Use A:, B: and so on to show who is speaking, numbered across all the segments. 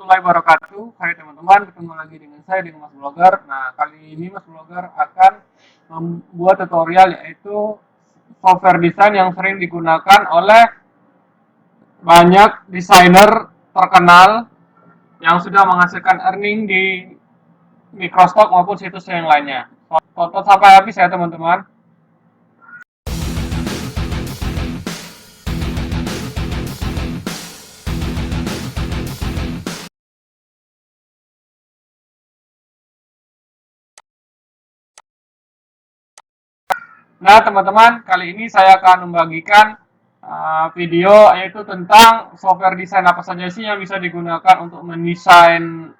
A: warahmatullahi wabarakatuh. Hai teman-teman, ketemu lagi dengan saya, dengan Mas Blogger. Nah, kali ini Mas Blogger akan membuat tutorial yaitu software desain yang sering digunakan oleh banyak desainer terkenal yang sudah menghasilkan earning di Microsoft maupun situs yang lainnya. Tonton sampai habis ya teman-teman. Nah, teman-teman, kali ini saya akan membagikan video yaitu tentang software desain apa saja sih yang bisa digunakan untuk mendesain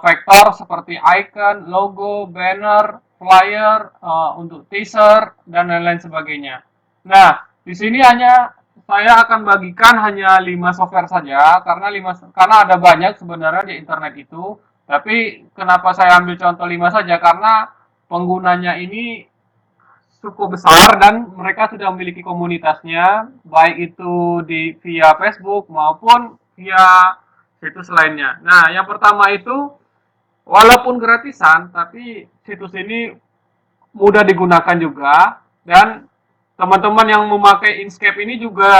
A: vektor seperti icon, logo, banner, flyer, untuk teaser dan lain-lain sebagainya. Nah, di sini saya akan bagikan hanya 5 software saja karena ada banyak sebenarnya di internet itu. Tapi kenapa saya ambil contoh 5 saja? Karena penggunanya ini cukup besar dan mereka sudah memiliki komunitasnya, baik itu via Facebook maupun via situs lainnya. Nah, yang pertama itu walaupun gratisan, tapi situs ini mudah digunakan juga, dan teman-teman yang memakai Inkscape ini juga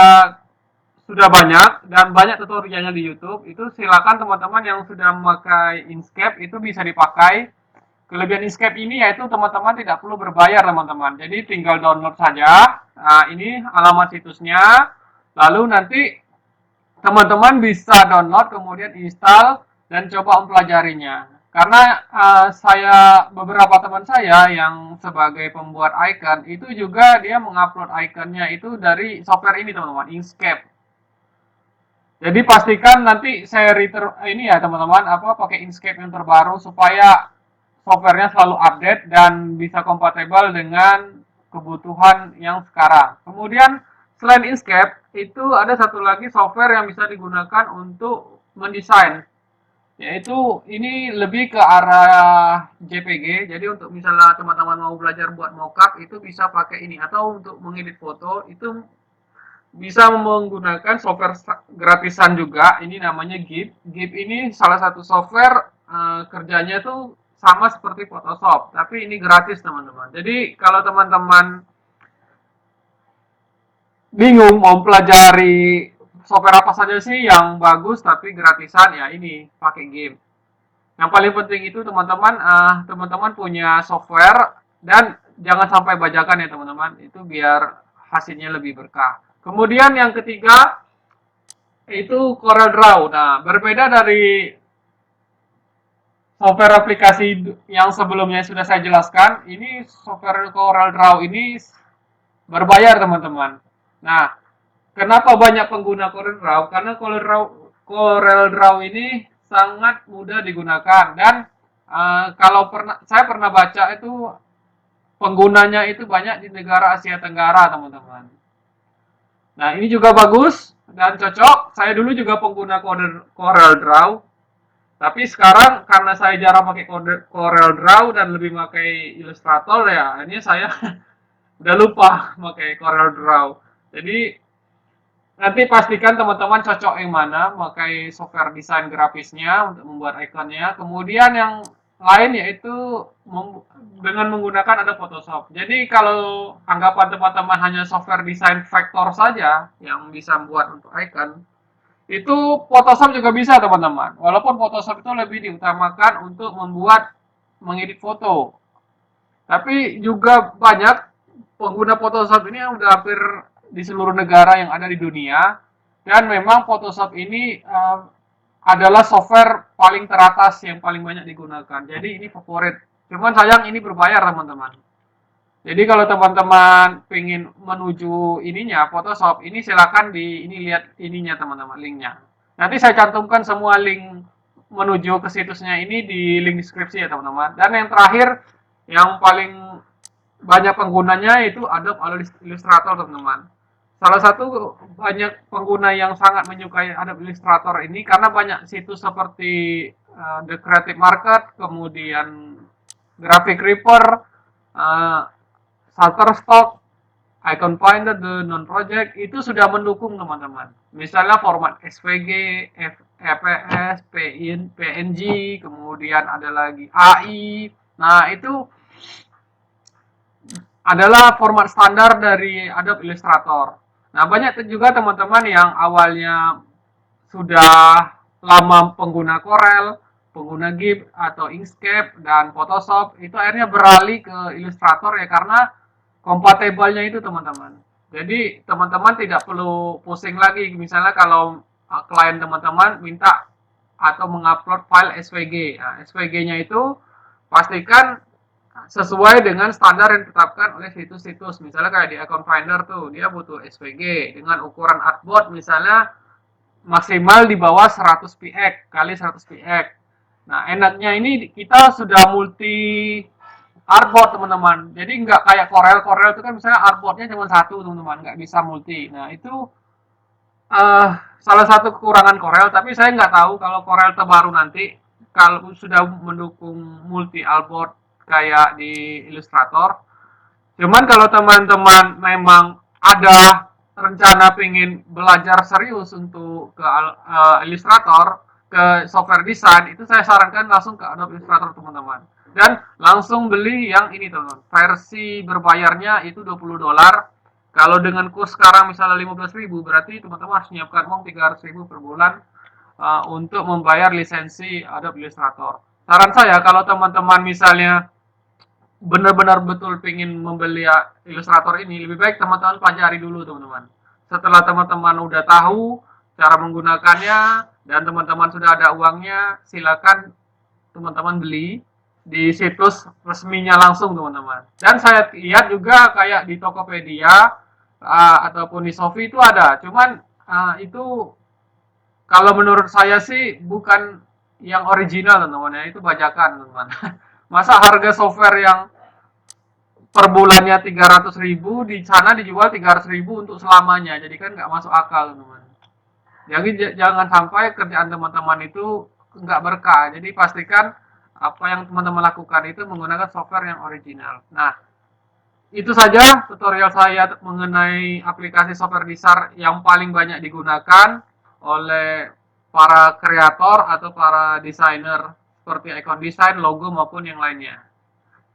A: sudah banyak dan banyak tutorialnya di YouTube. Itu silakan teman-teman yang sudah memakai Inkscape itu bisa dipakai. Kelebihan Inkscape ini yaitu teman-teman tidak perlu berbayar teman-teman. Jadi tinggal download saja. Nah, ini alamat situsnya. Lalu nanti teman-teman bisa download kemudian install dan coba mempelajarinya. Karena beberapa teman saya yang sebagai pembuat icon itu juga dia mengupload iconnya itu dari software ini teman-teman, Inkscape. Jadi pastikan nanti ini ya teman-teman pakai Inkscape yang terbaru supaya softwarenya selalu update dan bisa kompatibel dengan kebutuhan yang sekarang. Kemudian selain Inkscape itu ada satu lagi software yang bisa digunakan untuk mendesain, yaitu ini lebih ke arah JPG. Jadi untuk misalnya teman-teman mau belajar buat mockup itu bisa pakai ini, atau untuk mengedit foto itu bisa menggunakan software gratisan juga. Ini namanya GIMP. GIMP ini salah satu software kerjanya tuh sama seperti Photoshop, tapi ini gratis teman-teman. Jadi kalau teman-teman bingung mau pelajari software apa saja sih yang bagus tapi gratisan, ya ini pakai GIMP. Yang paling penting itu teman-teman punya software dan jangan sampai bajakan ya teman-teman. Itu biar hasilnya lebih berkah. Kemudian yang ketiga itu CorelDRAW. Nah, berbeda dari software aplikasi yang sebelumnya sudah saya jelaskan, ini software CorelDRAW ini berbayar teman-teman. Nah, kenapa banyak pengguna CorelDRAW? Karena CorelDRAW ini sangat mudah digunakan dan saya pernah baca itu penggunanya itu banyak di negara Asia Tenggara teman-teman. Nah, ini juga bagus dan cocok. Saya dulu juga pengguna CorelDRAW. Tapi sekarang karena saya jarang pakai CorelDRAW dan lebih pakai Illustrator, ya ini saya udah lupa pakai CorelDRAW. Jadi nanti pastikan teman-teman cocok yang mana, pakai software desain grafisnya untuk membuat ikonnya. Kemudian yang lain yaitu dengan menggunakan ada Photoshop. Jadi kalau anggapan teman-teman hanya software desain vektor saja yang bisa membuat untuk icon, itu Photoshop juga bisa teman-teman. Walaupun Photoshop itu lebih diutamakan untuk mengedit foto. Tapi juga banyak pengguna Photoshop ini yang udah hampir di seluruh negara yang ada di dunia. Dan memang Photoshop ini adalah software paling teratas yang paling banyak digunakan. Jadi ini favorit. Cuman sayang ini berbayar teman-teman. Jadi kalau teman-teman pengen menuju Photoshop, ini silakan lihat ininya teman-teman, linknya. Nanti saya cantumkan semua link menuju ke situsnya ini di link deskripsi ya teman-teman. Dan yang terakhir, yang paling banyak penggunanya itu Adobe Illustrator teman-teman. Salah satu banyak pengguna yang sangat menyukai Adobe Illustrator ini karena banyak situs seperti The Creative Market, kemudian Graphic Reaper, Shutterstock, Icon Finder, The Non Project itu sudah mendukung teman-teman. Misalnya format SVG, EPS, PNG, kemudian ada lagi AI. Nah, itu adalah format standar dari Adobe Illustrator. Nah, banyak juga teman-teman yang awalnya sudah lama pengguna Corel, pengguna GIMP atau Inkscape dan Photoshop, itu akhirnya beralih ke Illustrator ya karena kompatibelnya itu teman-teman. Jadi teman-teman tidak perlu pusing lagi misalnya kalau klien teman-teman minta atau mengupload file SVG. Nah, SVG-nya itu pastikan sesuai dengan standar yang ditetapkan oleh situs-situs. Misalnya kayak di Account Finder tuh, dia butuh SVG dengan ukuran artboard misalnya maksimal di bawah 100 px kali 100 px. Nah, enaknya ini kita sudah multi artboard teman-teman. Jadi nggak kayak Corel. Corel itu kan misalnya artboardnya cuma satu teman-teman, nggak bisa multi. Nah, itu uh, salah satu kekurangan Corel. Tapi saya nggak tahu kalau Corel terbaru nanti kalau sudah mendukung multi artboard kayak di Illustrator. Cuman kalau teman-teman memang ada rencana pengen belajar serius untuk ke Illustrator, ke software design, itu saya sarankan langsung ke Adobe Illustrator teman-teman. Dan langsung beli yang ini teman-teman. Versi berbayarnya itu $20. Kalau dengan kurs sekarang misalnya 15.000, berarti teman-teman harus menyiapkan uang 300.000 per bulan untuk membayar lisensi Adobe Illustrator. Saran saya kalau teman-teman misalnya benar-benar betul pengen membeli Illustrator ini, lebih baik teman-teman pelajari dulu teman-teman. Setelah teman-teman udah tahu cara menggunakannya dan teman-teman sudah ada uangnya, silakan teman-teman beli di situs resminya langsung teman-teman. Dan saya lihat juga kayak di Tokopedia ataupun di Shopee itu ada, cuman itu kalau menurut saya sih bukan yang original teman-teman ya, itu bajakan teman-teman. Masa harga software yang per bulannya 300.000 di sana dijual 300.000 untuk selamanya, jadi kan nggak masuk akal teman-teman. Jadi jangan sampai kerjaan teman-teman itu nggak berkah. Jadi pastikan apa yang teman-teman lakukan itu menggunakan software yang original. Nah, itu saja tutorial saya mengenai aplikasi software design yang paling banyak digunakan oleh para kreator atau para desainer seperti icon design, logo maupun yang lainnya.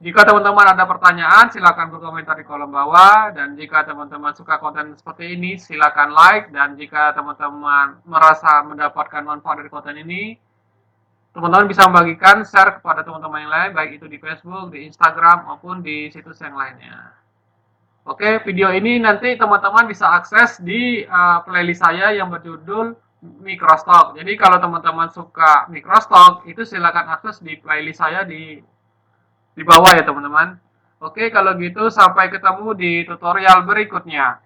A: Jika teman-teman ada pertanyaan, silakan berkomentar di kolom bawah. Dan jika teman-teman suka konten seperti ini, silakan like. Dan jika teman-teman merasa mendapatkan manfaat dari konten ini, teman-teman bisa membagikan, share kepada teman-teman yang lain, baik itu di Facebook, di Instagram, maupun di situs yang lainnya. Oke, video ini nanti teman-teman bisa akses di playlist saya yang berjudul Microstock. Jadi kalau teman-teman suka Microstock, itu silakan akses di playlist saya di bawah ya teman-teman. Oke, kalau gitu sampai ketemu di tutorial berikutnya.